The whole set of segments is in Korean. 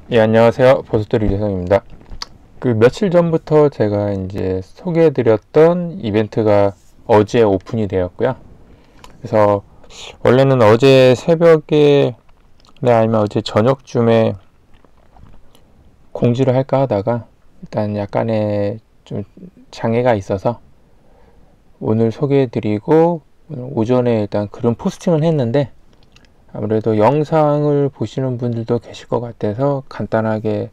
예, 안녕하세요. 버섯돌이 유성입니다. 그 며칠 전부터 제가 이제 소개해드렸던 이벤트가 어제 오픈이 되었고요. 그래서 원래는 어제 새벽에, 네, 아니면 어제 저녁쯤에 공지를 할까 하다가 일단 약간의 좀 장애가 있어서 오늘 소개해드리고 오늘 오전에 일단 그런 포스팅을 했는데, 아무래도 영상을 보시는 분들도 계실 것 같아서 간단하게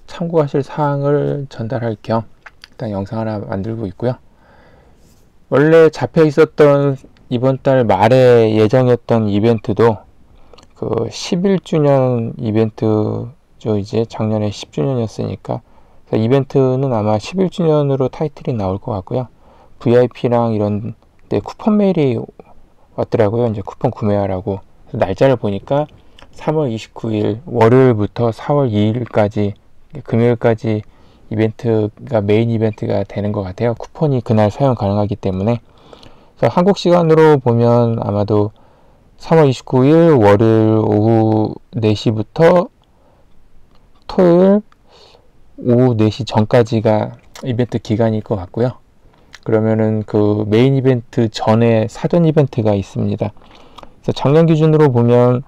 참고하실 사항을 전달할 겸 일단 영상 하나 만들고 있고요. 원래 잡혀 있었던 이번 달 말에 예정했던 이벤트도 그 11주년 이벤트죠. 이제 작년에 10주년이었으니까 이벤트는 아마 11주년으로 타이틀이 나올 것 같고요. VIP랑 이런 데 쿠폰 메일이 왔더라고요. 이제 쿠폰 구매하라고. 날짜를 보니까 3월 29일 월요일부터 4월 2일까지 금요일까지 이벤트가 메인 이벤트가 되는 것 같아요. 쿠폰이 그날 사용 가능하기 때문에. 그래서 한국 시간으로 보면 아마도 3월 29일 월요일 오후 4시부터 토요일 오후 4시 전까지가 이벤트 기간일 것 같고요. 그러면은 그 메인 이벤트 전에 사전 이벤트가 있습니다. 그래서 작년 기준으로 보면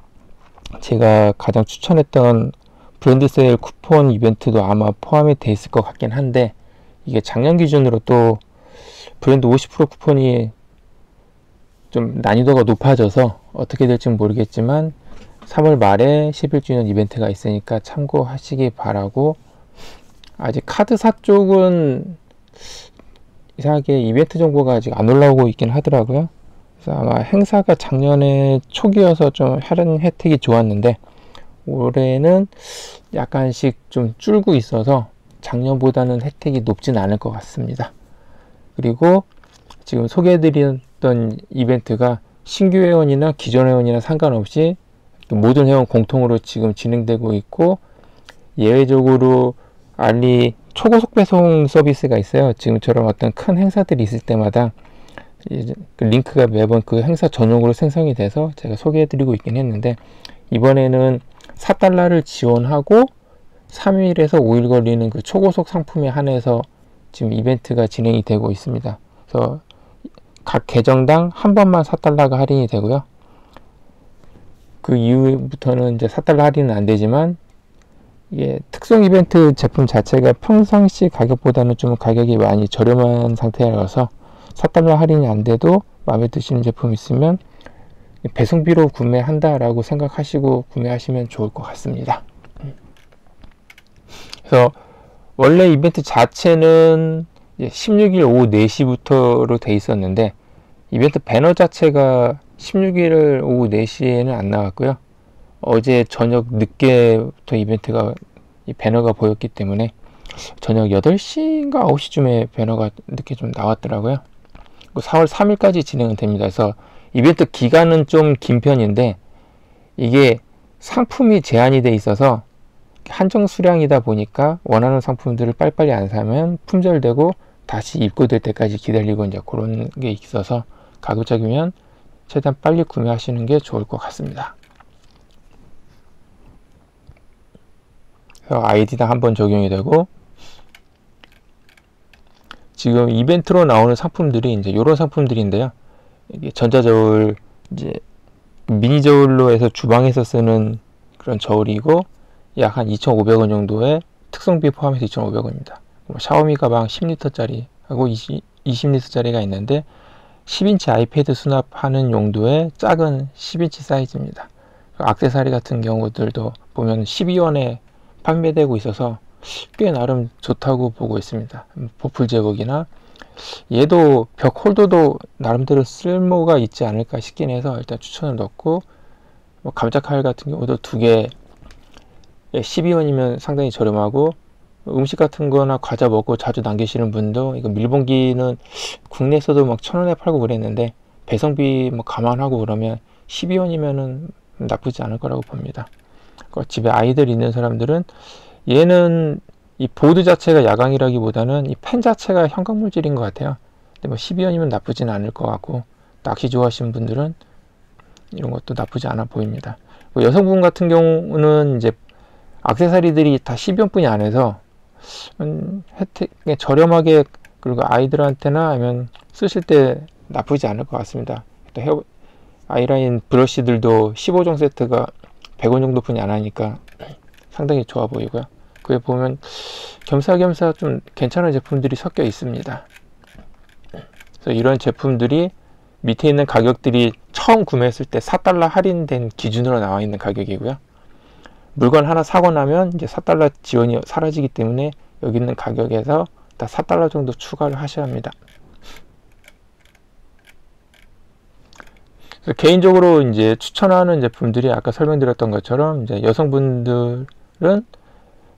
제가 가장 추천했던 브랜드 세일 쿠폰 이벤트도 아마 포함이 돼 있을 것 같긴 한데, 이게 작년 기준으로 또 브랜드 50% 쿠폰이 좀 난이도가 높아져서 어떻게 될지는 모르겠지만 3월 말에 11주년 이벤트가 있으니까 참고하시기 바라고. 아직 카드사 쪽은 이상하게 이벤트 정보가 아직 안 올라오고 있긴 하더라고요. 그래서 아마 행사가 작년에 초기여서 좀 할인 혜택이 좋았는데 올해는 약간씩 좀 줄고 있어서 작년보다는 혜택이 높진 않을 것 같습니다. 그리고 지금 소개해드렸던 이벤트가 신규 회원이나 기존 회원이나 상관없이 모든 회원 공통으로 지금 진행되고 있고, 예외적으로 알리 초고속 배송 서비스가 있어요. 지금처럼 어떤 큰 행사들이 있을 때마다 그 링크가 매번 그 행사 전용으로 생성이 돼서 제가 소개해드리고 있긴 했는데, 이번에는 4달러를 지원하고 3일에서 5일 걸리는 그 초고속 상품에 한해서 지금 이벤트가 진행이 되고 있습니다. 그래서 각 계정당 한 번만 4달러가 할인이 되고요. 그 이후부터는 이제 4달러 할인은 안 되지만, 이게 특송 이벤트 제품 자체가 평상시 가격보다는 좀 가격이 많이 저렴한 상태라서 4달러 할인이 안 돼도 마음에 드시는 제품 있으면 배송비로 구매한다라고 생각하시고 구매하시면 좋을 것 같습니다. 그래서 원래 이벤트 자체는 16일 오후 4시부터로 돼 있었는데, 이벤트 배너 자체가 16일 오후 4시에는 안 나왔고요. 어제 저녁 늦게부터 이벤트가 이 배너가 보였기 때문에 저녁 8시인가 9시쯤에 배너가 늦게 좀 나왔더라고요. 4월 3일까지 진행은 됩니다. 그래서 이벤트 기간은 좀 긴 편인데, 이게 상품이 제한이 돼 있어서 한정 수량이다 보니까 원하는 상품들을 빨리빨리 안 사면 품절되고 다시 입고될 때까지 기다리고 이제 그런 게 있어서 가급적이면 최대한 빨리 구매하시는 게 좋을 것 같습니다. 그래서 아이디당 한번 적용이 되고, 지금 이벤트로 나오는 상품들이 이제 이런 상품들인데요. 이게 전자저울, 이제 미니 저울로 해서 주방에서 쓰는 그런 저울이고, 약 한 2,500원 정도의 특성비 포함해서 2,500원입니다. 샤오미 가방 10리터짜리 하고 20리터짜리가 있는데 10인치 아이패드 수납하는 용도의 작은 10인치 사이즈입니다. 액세서리 같은 경우들도 보면 12원에 판매되고 있어서 꽤 나름 좋다고 보고 있습니다. 보풀 제거기나 얘도 벽 홀더도 나름대로 쓸모가 있지 않을까 싶긴 해서 일단 추천을 넣고, 감자칼 같은 경우도 2개 12원이면 상당히 저렴하고, 음식 같은 거나 과자 먹고 자주 남기시는 분도 이거 밀봉기는 국내에서도 막 1,000원에 팔고 그랬는데 배송비 뭐 감안하고 그러면 12원이면은 나쁘지 않을 거라고 봅니다. 집에 아이들 있는 사람들은 얘는 이 보드 자체가 야광이라기보다는 이 펜 자체가 형광물질인 것 같아요. 근데 뭐 12원이면 나쁘지는 않을 것 같고, 낚시 좋아하시는 분들은 이런 것도 나쁘지 않아 보입니다. 여성분 같은 경우는 이제 액세서리들이 다 10원뿐이 안 해서 혜택 저렴하게, 그리고 아이들한테나 아니면 쓰실 때 나쁘지 않을 것 같습니다. 또 헤어 아이라인 브러쉬들도 15종 세트가 100원 정도뿐이 안 하니까 상당히 좋아 보이고요. 그에 보면 겸사겸사 좀 괜찮은 제품들이 섞여 있습니다. 그래서 이런 제품들이 밑에 있는 가격들이 처음 구매했을 때 4달러 할인된 기준으로 나와 있는 가격이고요. 물건 하나 사고 나면 이제 4달러 지원이 사라지기 때문에 여기 있는 가격에서 다 4달러 정도 추가를 하셔야 합니다. 그래서 개인적으로 이제 추천하는 제품들이 아까 설명드렸던 것처럼 이제 여성분들은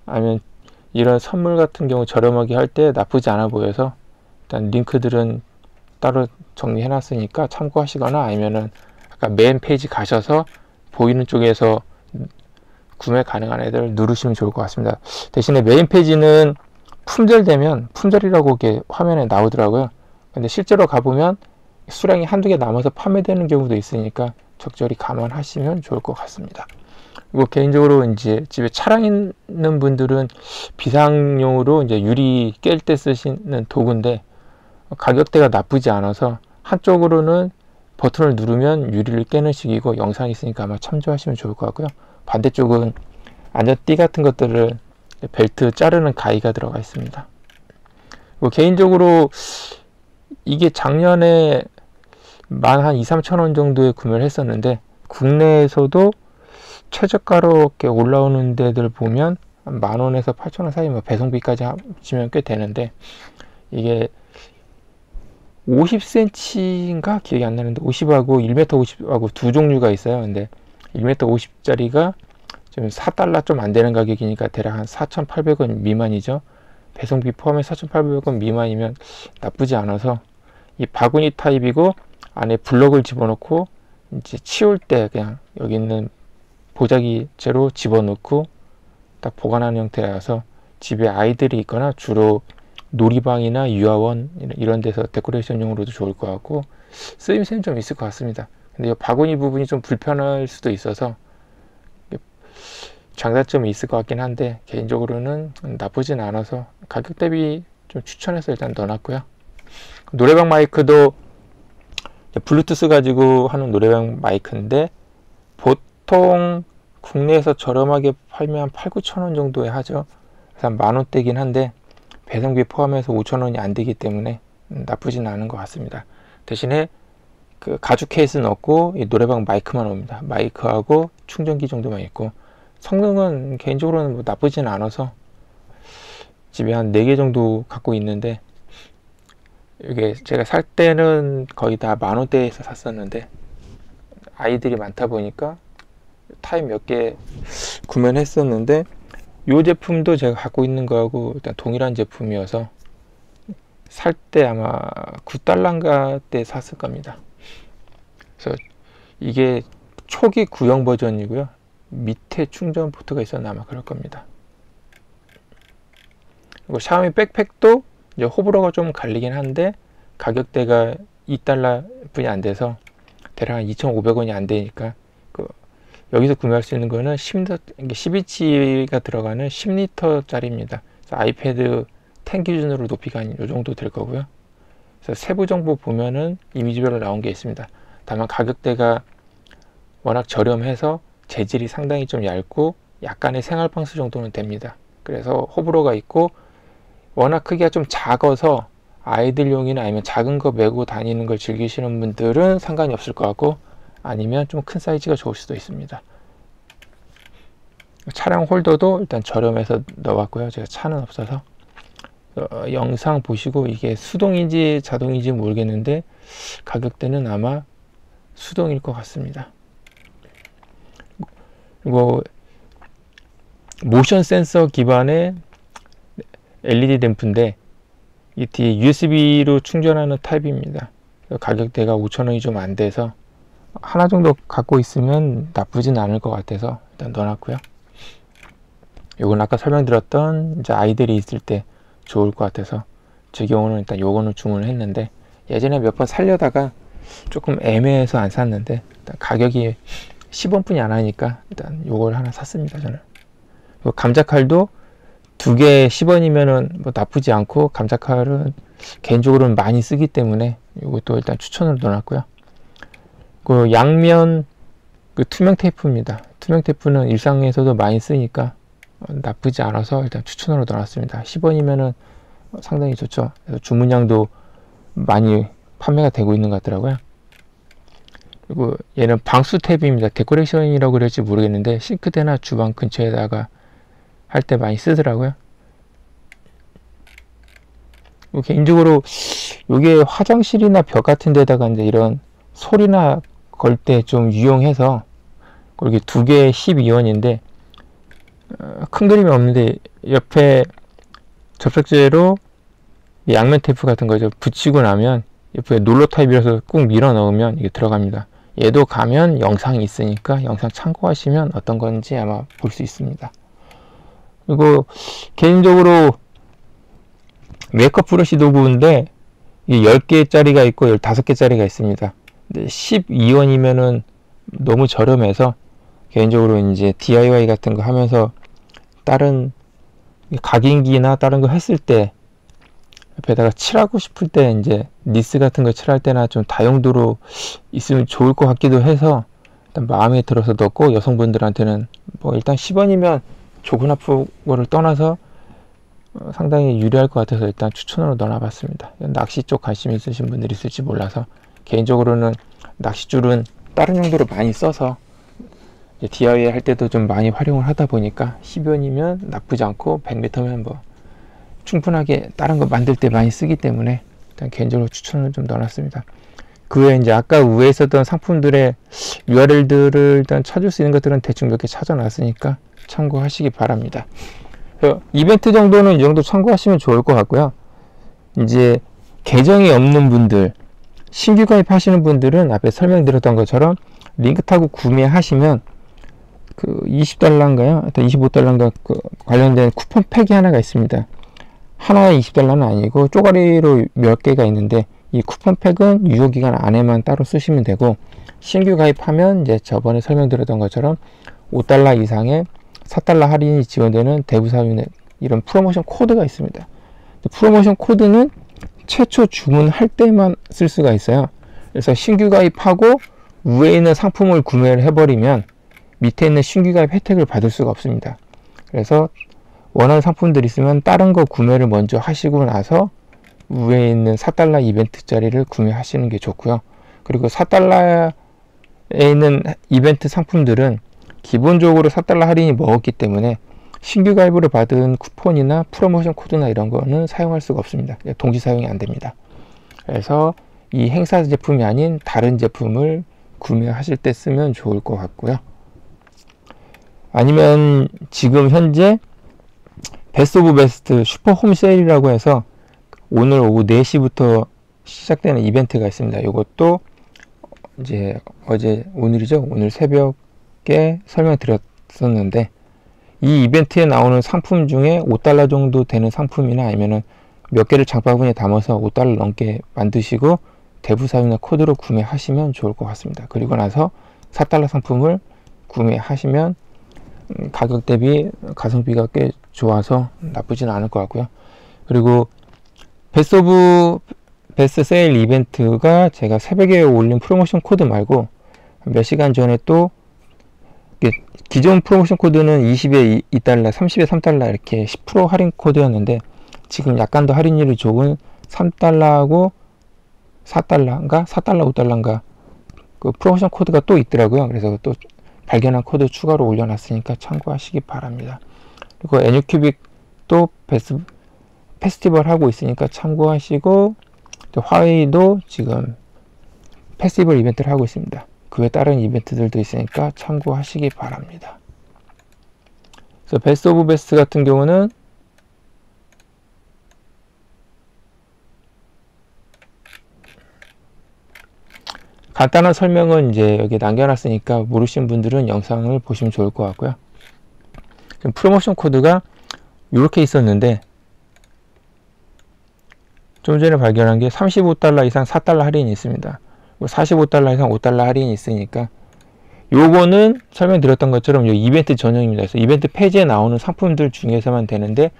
아니면 이런 선물 같은 경우 저렴하게 할 때 나쁘지 않아 보여서 일단 링크들은 따로 정리해 놨으니까 참고하시거나, 아니면은 아까 메인 페이지 가셔서 보이는 쪽에서 구매 가능한 애들 누르시면 좋을 것 같습니다. 대신에 메인 페이지는 품절되면 품절이라고 이렇게 화면에 나오더라고요. 근데 실제로 가보면 수량이 한두 개 남아서 판매되는 경우도 있으니까 적절히 감안하시면 좋을 것 같습니다. 그리고 개인적으로 이제 집에 차량 있는 분들은 비상용으로 이제 유리 깰 때 쓰시는 도구인데 가격대가 나쁘지 않아서 한쪽으로는 버튼을 누르면 유리를 깨는 식이고 영상이 있으니까 아마 참조하시면 좋을 것 같고요. 반대쪽은 안전띠 같은 것들을 벨트 자르는 가위가 들어가 있습니다. 그리고 개인적으로 이게 작년에 한 2~3천원 정도에 구매를 했었는데 국내에서도 최저가로 이렇게 올라오는 데들 보면 10,000원에서 8,000원 사이, 뭐 배송비까지 합치면 꽤 되는데, 이게 50cm인가 기억이 안 나는데 50하고 1m 50하고 두 종류가 있어요. 근데 1m 50짜리가 지금 4달러 좀 안 되는 가격이니까 대략 한 4,800원 미만이죠. 배송비 포함해 4,800원 미만이면 나쁘지 않아서, 이 바구니 타입이고 안에 블럭을 집어넣고 이제 치울 때 그냥 여기 있는 보자기째로 집어넣고 딱 보관하는 형태라서 집에 아이들이 있거나 주로 놀이방이나 유아원 이런 데서 데코레이션용으로도 좋을 것 같고 쓰임새는 좀 있을 것 같습니다. 근데 이 바구니 부분이 좀 불편할 수도 있어서 장단점이 있을 것 같긴 한데 개인적으로는 나쁘진 않아서 가격 대비 좀 추천해서 일단 넣어놨고요. 노래방 마이크도 블루투스 가지고 하는 노래방 마이크인데 보통 국내에서 저렴하게 팔면 8~9천원 정도에 하죠. 그래서 한 만원대긴 한데 배송비 포함해서 5천원이 안 되기 때문에 나쁘진 않은 것 같습니다. 대신에 그 가죽 케이스는 없고 이 노래방 마이크만 옵니다. 마이크하고 충전기 정도만 있고 성능은 개인적으로는 뭐 나쁘진 않아서 집에 한 4개 정도 갖고 있는데, 이게 제가 살 때는 거의 다 만원대에서 샀었는데 아이들이 많다 보니까 타입 몇 개 구매를 했었는데, 이 제품도 제가 갖고 있는 거하고 일단 동일한 제품이어서 살 때 아마 9달러인가 때 샀을 겁니다. 그래서 이게 초기 구형 버전이고요. 밑에 충전 포트가 있었나 아마 그럴 겁니다. 그리고 샤오미 백팩도 이제 호불호가 좀 갈리긴 한데 가격대가 2달러 뿐이 안 돼서 대략 한 2,500원이 안 되니까 여기서 구매할 수 있는 거는 12인치가 들어가는 10리터 짜리입니다. 아이패드 10 기준으로 높이가 한 이 정도 될 거고요. 그래서 세부 정보 보면은 이미지별로 나온 게 있습니다. 다만 가격대가 워낙 저렴해서 재질이 상당히 좀 얇고 약간의 생활방수 정도는 됩니다. 그래서 호불호가 있고 워낙 크기가 좀 작아서 아이들용이나 아니면 작은 거 메고 다니는 걸 즐기시는 분들은 상관이 없을 것 같고, 아니면 좀 큰 사이즈가 좋을 수도 있습니다. 차량 홀더도 일단 저렴해서 넣어봤고요. 제가 차는 없어서 영상 보시고 이게 수동인지 자동인지 모르겠는데 가격대는 아마 수동일 것 같습니다. 그리고 모션 센서 기반의 LED 램프인데 이 뒤에 USB로 충전하는 타입입니다. 가격대가 5,000원이 좀 안 돼서 하나 정도 갖고 있으면 나쁘진 않을 것 같아서 일단 넣어놨고요. 요건 아까 설명드렸던 이제 아이들이 있을 때 좋을 것 같아서 제 경우는 일단 요거는 주문을 했는데, 예전에 몇 번 살려다가 조금 애매해서 안 샀는데 일단 가격이 10원뿐이 안 하니까 일단 요걸 하나 샀습니다. 저는 감자칼도 2개 10원이면은 뭐 나쁘지 않고, 감자칼은 개인적으로는 많이 쓰기 때문에 이것도 일단 추천으로 넣어놨고요. 그 양면 그 투명 테이프입니다. 투명 테이프는 일상에서도 많이 쓰니까 나쁘지 않아서 일단 추천으로 넣어놨습니다. 10원이면은 상당히 좋죠. 그래서 주문량도 많이 판매가 되고 있는 것 같더라고요. 그리고 얘는 방수 탭입니다. 데코레이션이라고 그럴지 모르겠는데 싱크대나 주방 근처에다가 할 때 많이 쓰더라고요. 개인적으로 이게 화장실이나 벽 같은 데다가 이제 이런 소리나 걸 때 좀 유용해서, 이게 2개 12원인데 큰 그림이 없는데 옆에 접착제로 양면 테이프 같은 거죠 붙이고 나면 옆에 롤러 타입이라서 꾹 밀어 넣으면 이게 들어갑니다. 얘도 가면 영상이 있으니까 영상 참고하시면 어떤 건지 아마 볼 수 있습니다. 그리고 개인적으로 메이크업 브러쉬 도구인데 이게 10개짜리가 있고 15개짜리가 있습니다. 근데 12원이면은 너무 저렴해서 개인적으로 이제 DIY 같은 거 하면서 다른 각인기나 다른 거 했을 때 옆에다가 칠하고 싶을 때 이제 니스 같은 거 칠할 때나 좀 다용도로 있으면 좋을 것 같기도 해서 일단 마음에 들어서 넣고, 여성분들한테는 뭐 일단 10원이면 좋고 나쁜 거를 떠나서 상당히 유리할 것 같아서 일단 추천으로 넣어봤습니다. 낚시 쪽 관심 있으신 분들이 있을지 몰라서, 개인적으로는 낚싯줄은 다른 용도로 많이 써서 DIY 할 때도 좀 많이 활용을 하다 보니까 10원이면 나쁘지 않고 100m면 뭐 충분하게 다른 거 만들 때 많이 쓰기 때문에 일단 개인적으로 추천을 좀 넣어놨습니다. 그 외에 이제 아까 위에 있었던 상품들의 URL들을 일단 찾을 수 있는 것들은 대충 몇 개 찾아놨으니까 참고하시기 바랍니다. 이벤트 정도는 이 정도 참고하시면 좋을 것 같고요. 이제 계정이 없는 분들, 신규 가입하시는 분들은 앞에 설명드렸던 것처럼 링크 타고 구매하시면 그 20달러인가요? 25달러인가 그 관련된 쿠폰 팩이 하나가 있습니다. 하나에 20달러는 아니고 쪼가리로 몇 개가 있는데, 이 쿠폰 팩은 유효기간 안에만 따로 쓰시면 되고, 신규 가입하면 이제 저번에 설명드렸던 것처럼 5달러 이상의 4달러 할인이 지원되는 대부사윤의 이런 프로모션 코드가 있습니다. 프로모션 코드는 최초 주문할 때만 쓸 수가 있어요. 그래서 신규 가입하고 위에 있는 상품을 구매를 해버리면 밑에 있는 신규 가입 혜택을 받을 수가 없습니다. 그래서 원하는 상품들 있으면 다른 거 구매를 먼저 하시고 나서 위에 있는 4달러 이벤트짜리를 구매하시는 게 좋고요. 그리고 4달러에 있는 이벤트 상품들은 기본적으로 4달러 할인이 먹었기 때문에 신규 가입으로 받은 쿠폰이나 프로모션 코드나 이런 거는 사용할 수가 없습니다. 동시 사용이 안 됩니다. 그래서 이 행사 제품이 아닌 다른 제품을 구매하실 때 쓰면 좋을 것 같고요. 아니면 지금 현재 베스트 오브 베스트 슈퍼 홈 세일이라고 해서 오늘 오후 4시부터 시작되는 이벤트가 있습니다. 이것도 이제 오늘이죠. 오늘 새벽에 설명드렸었는데, 이 이벤트에 나오는 상품 중에 5달러 정도 되는 상품이나 아니면은 몇 개를 장바구니에 담아서 5달러 넘게 만드시고 대부사윤의 코드로 구매하시면 좋을 것 같습니다. 그리고 나서 4달러 상품을 구매하시면 가격 대비 가성비가 꽤 좋아서 나쁘진 않을 것 같고요. 그리고 베스트 오브 베스트 세일 이벤트가 제가 새벽에 올린 프로모션 코드 말고 몇 시간 전에 또 기존 프로모션 코드는 20에 2달러, 30에 3달러 이렇게 10% 할인 코드였는데, 지금 약간 더 할인율이 좋은 3달러하고 4달러인가 4달러 5달러인가 그 프로모션 코드가 또 있더라고요. 그래서 또 발견한 코드 추가로 올려놨으니까 참고하시기 바랍니다. 그리고 애니큐빅 또 페스티벌 하고 있으니까 참고하시고, 또 화웨이도 지금 페스티벌 이벤트를 하고 있습니다. 그 외 다른 이벤트들도 있으니까 참고하시기 바랍니다. 그래서 베스트 오브 베스트 같은 경우는 간단한 설명은 이제 여기 남겨놨으니까 모르시는 분들은 영상을 보시면 좋을 것 같고요. 프로모션 코드가 이렇게 있었는데 좀 전에 발견한 게 35달러 이상 4달러 할인이 있습니다. 45달러 이상 5달러 할인이 있으니까 요거는 설명드렸던 것처럼 요 이벤트 전용입니다. 그래서 이벤트 페이지에 나오는 상품들 중에서만 되는데,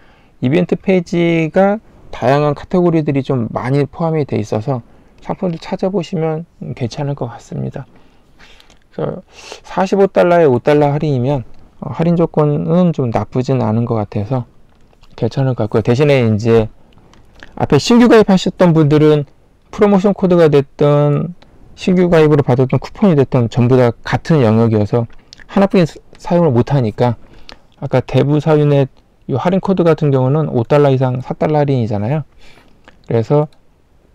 이벤트 페이지가 다양한 카테고리들이 좀 많이 포함이 돼 있어서 상품들 찾아보시면 괜찮을 것 같습니다. 그래서 45달러에 5달러 할인이면 할인 조건은 좀 나쁘진 않은 것 같아서 괜찮을 것 같고요. 대신에 이제 앞에 신규 가입하셨던 분들은 프로모션 코드가 됐던 신규 가입으로 받았던 쿠폰이 됐던 전부 다 같은 영역이어서 하나뿐인 사용을 못하니까, 아까 대부 사윤의 이 할인 코드 같은 경우는 5달러 이상 4달러 할인이잖아요. 그래서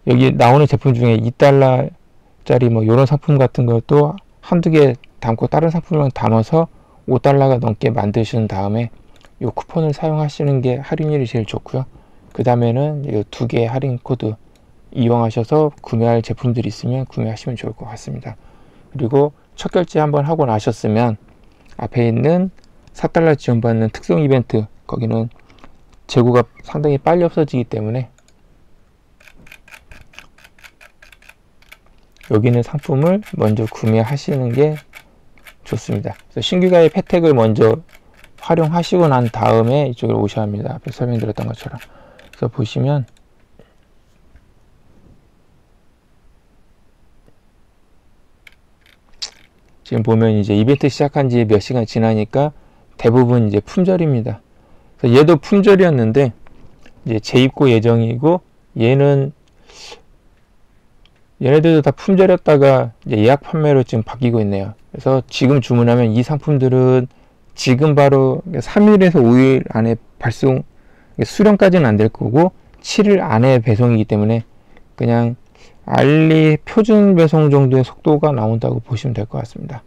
여기 나오는 제품 중에 2달러짜리 뭐 이런 상품 같은 것도 한두 개 담고 다른 상품을 담아서 5달러가 넘게 만드신 다음에 이 쿠폰을 사용하시는 게 할인율이 제일 좋고요. 그 다음에는 이 두 개의 할인 코드 이용하셔서 구매할 제품들이 있으면 구매하시면 좋을 것 같습니다. 그리고 첫 결제 한번 하고 나셨으면 앞에 있는 4달러 지원받는 특송 이벤트, 거기는 재고가 상당히 빨리 없어지기 때문에 여기 있는 상품을 먼저 구매하시는 게 좋습니다. 그래서 신규 가입 혜택을 먼저 활용하시고 난 다음에 이쪽으로 오셔야 합니다. 앞에 설명드렸던 것처럼. 그래서 보시면 지금 보면 이제 이벤트 시작한 지 몇 시간 지나니까 대부분 이제 품절입니다. 그래서 얘도 품절이었는데 이제 재입고 예정이고, 얘네들도 다 품절이었다가 이제 예약 판매로 지금 바뀌고 있네요. 그래서 지금 주문하면 이 상품들은 지금 바로 3일에서 5일 안에 발송, 수령까지는 안 될 거고 7일 안에 배송이기 때문에 그냥 알리 표준 배송 정도의 속도가 나온다고 보시면 될 것 같습니다.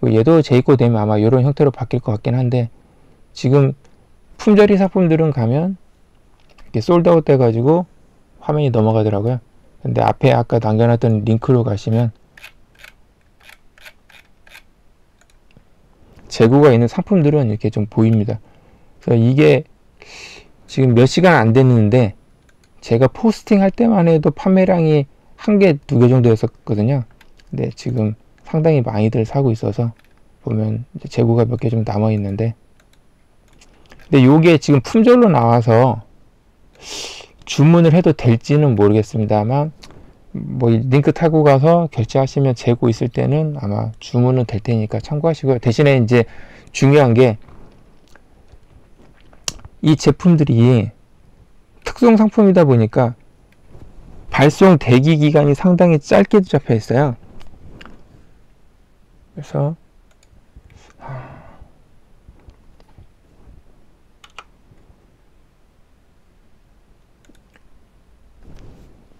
얘도 재입고 되면 아마 이런 형태로 바뀔 것 같긴 한데, 지금 품절이 상품들은 가면 이렇게 솔드아웃 돼 가지고 화면이 넘어가더라고요. 근데 앞에 아까 남겨놨던 링크로 가시면 재고가 있는 상품들은 이렇게 좀 보입니다. 그래서 이게 지금 몇 시간 안 됐는데 제가 포스팅 할 때만 해도 판매량이 1개, 2개 정도였었거든요. 근데 지금 상당히 많이들 사고 있어서 보면 이제 재고가 몇 개 좀 남아 있는데, 근데 요게 지금 품절로 나와서 주문을 해도 될지는 모르겠습니다만, 뭐 링크 타고 가서 결제하시면 재고 있을 때는 아마 주문은 될 테니까 참고하시고요. 대신에 이제 중요한 게 이 제품들이 특송 상품이다 보니까 발송 대기 기간이 상당히 짧게 잡혀 있어요. 그래서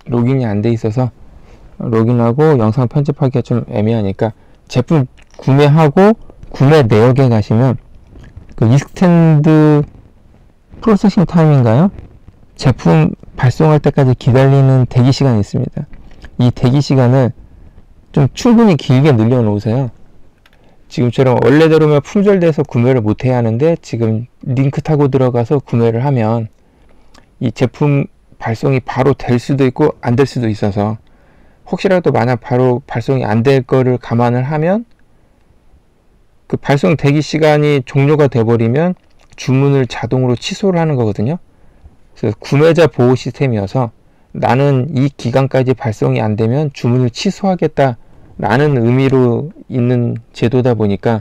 로깅이 안 돼 있어서 로깅하고 영상 편집하기가 좀 애매하니까, 제품 구매하고 구매 내역에 가시면 그 익스텐드 프로세싱 타임인가요? 제품 발송할 때까지 기다리는 대기 시간이 있습니다. 이 대기 시간을 좀 충분히 길게 늘려 놓으세요. 지금처럼 원래대로면 품절돼서 구매를 못 해야 하는데, 지금 링크 타고 들어가서 구매를 하면 이 제품 발송이 바로 될 수도 있고 안 될 수도 있어서, 혹시라도 만약 바로 발송이 안 될 거를 감안을 하면 그 발송 대기 시간이 종료가 돼 버리면 주문을 자동으로 취소를 하는 거거든요. 그래서 구매자 보호 시스템이어서 나는 이 기간까지 발송이 안 되면 주문을 취소하겠다 라는 의미로 있는 제도다 보니까,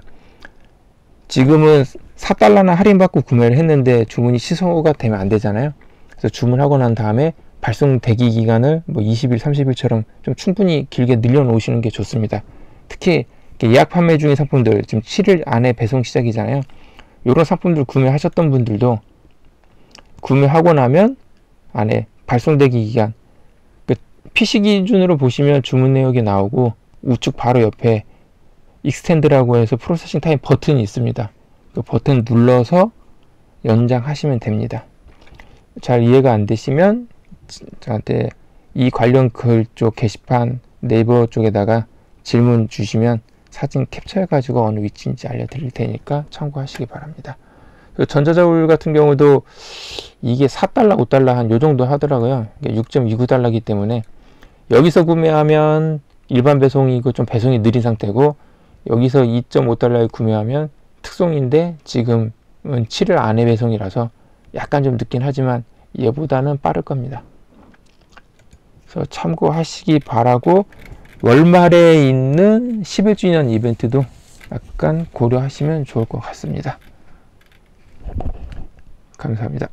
지금은 4달러나 할인받고 구매를 했는데 주문이 취소가 되면 안 되잖아요. 그래서 주문하고 난 다음에 발송 대기 기간을 뭐 20일, 30일처럼 좀 충분히 길게 늘려 놓으시는 게 좋습니다. 특히 예약 판매 중인 상품들, 지금 7일 안에 배송 시작이잖아요. 이런 상품들 구매하셨던 분들도 구매하고 나면 안에 발송 대기 기간, 그 PC 기준으로 보시면 주문 내역이 나오고 우측 바로 옆에 익스텐드라고 해서 프로세싱 타임 버튼이 있습니다. 그 버튼 눌러서 연장하시면 됩니다. 잘 이해가 안 되시면 저한테 이 관련 글 쪽 게시판 네이버 쪽에다가 질문 주시면 사진 캡처해 가지고 어느 위치인지 알려드릴 테니까 참고하시기 바랍니다. 전자저울 같은 경우도 이게 4달러, 5달러 한 요 정도 하더라고요. 6.29달러이기 때문에 여기서 구매하면 일반 배송이고 좀 배송이 느린 상태고, 여기서 2.5달러에 구매하면 특송인데 지금은 7일 안에 배송이라서 약간 좀 늦긴 하지만 얘보다는 빠를 겁니다. 그래서 참고하시기 바라고, 월말에 있는 11주년 이벤트도 약간 고려하시면 좋을 것 같습니다. 감사합니다.